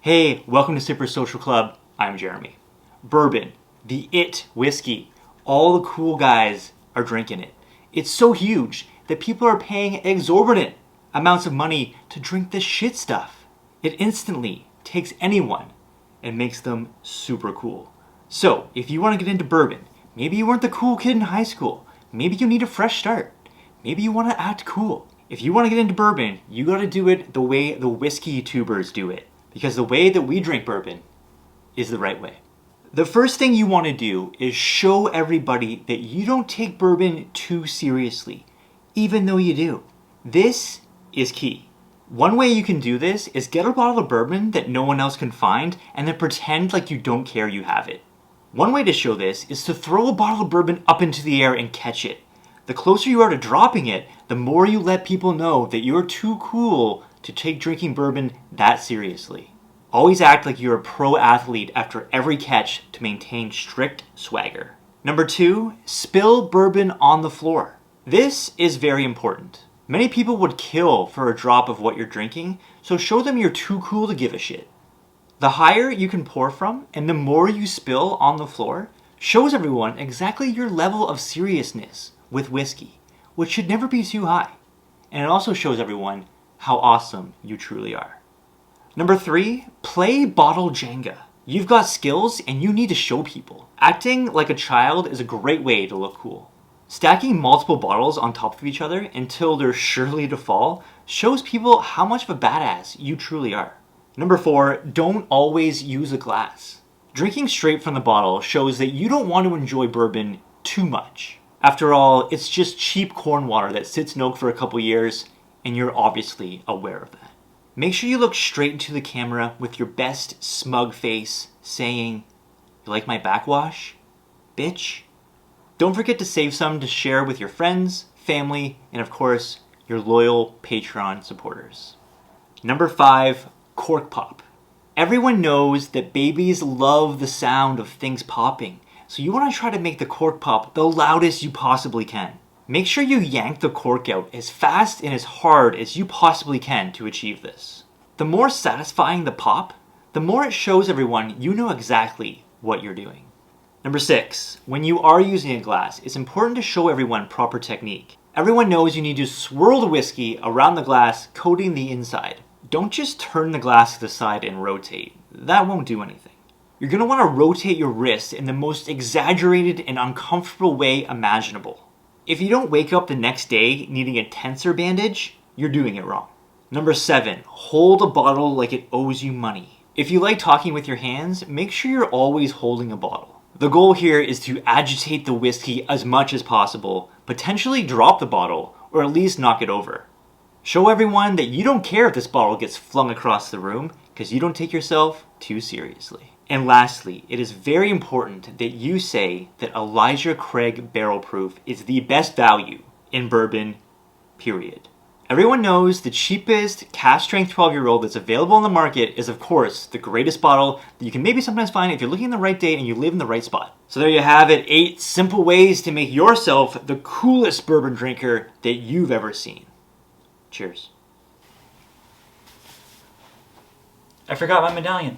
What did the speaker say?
Hey, welcome to Sipper Social Club. I'm Jeremy. Bourbon, the it whiskey. All the cool guys are drinking it. It's so huge that people are paying exorbitant amounts of money to drink this shit stuff. It instantly takes anyone and makes them super cool. So, if you want to get into bourbon, maybe you weren't the cool kid in high school. Maybe you need a fresh start. Maybe you want to act cool. If you want to get into bourbon, you got to do it the way the whiskey tubers do it. Because the way that we drink bourbon is the right way. The first thing you want to do is show everybody that you don't take bourbon too seriously, even though you do. This is key. One way you can do this is get a bottle of bourbon that no one else can find and then pretend like you don't care you have it. One way to show this is to throw a bottle of bourbon up into the air and catch it. The closer you are to dropping it, the more you let people know that you're too cool to take drinking bourbon that seriously. Always act like you're a pro athlete after every catch to maintain strict swagger. Number 2, spill bourbon on the floor. This is very important. Many people would kill for a drop of what you're drinking, so show them you're too cool to give a shit. The higher you can pour from and the more you spill on the floor shows everyone exactly your level of seriousness with whiskey, which should never be too high. And it also shows everyone how awesome you truly are. Number 3, play bottle Jenga. You've got skills and you need to show people. Acting like a child is a great way to look cool. Stacking multiple bottles on top of each other until they're surely to fall shows people how much of a badass you truly are. Number 4, don't always use a glass. Drinking straight from the bottle shows that you don't want to enjoy bourbon too much. After all, it's just cheap corn water that sits in oak for a couple years, and you're obviously aware of that. Make sure you look straight into the camera with your best smug face, saying, "You like my backwash, bitch?" Don't forget to save some to share with your friends, family, and of course, your loyal Patreon supporters. Number 5, Cork Pop. Everyone knows that babies love the sound of things popping, so you want to try to make the cork pop the loudest you possibly can. Make sure you yank the cork out as fast and as hard as you possibly can to achieve this. The more satisfying the pop, the more it shows everyone you know exactly what you're doing. Number 6, when you are using a glass, it's important to show everyone proper technique. Everyone knows you need to swirl the whiskey around the glass, coating the inside. Don't just turn the glass to the side and rotate. That won't do anything. You're going to want to rotate your wrist in the most exaggerated and uncomfortable way imaginable. If you don't wake up the next day needing a tensor bandage, you're doing it wrong. Number 7, hold a bottle like it owes you money. If you like talking with your hands, make sure you're always holding a bottle. The goal here is to agitate the whiskey as much as possible, potentially drop the bottle, or at least knock it over. Show everyone that you don't care if this bottle gets flung across the room, because you don't take yourself too seriously. And lastly, it is very important that you say that Elijah Craig Barrel Proof is the best value in bourbon, period. Everyone knows the cheapest cask strength 12-year-old that's available on the market is, of course, the greatest bottle that you can maybe sometimes find if you're looking in the right date and you live in the right spot. So there you have it, 8 simple ways to make yourself the coolest bourbon drinker that you've ever seen. Cheers. I forgot my medallion.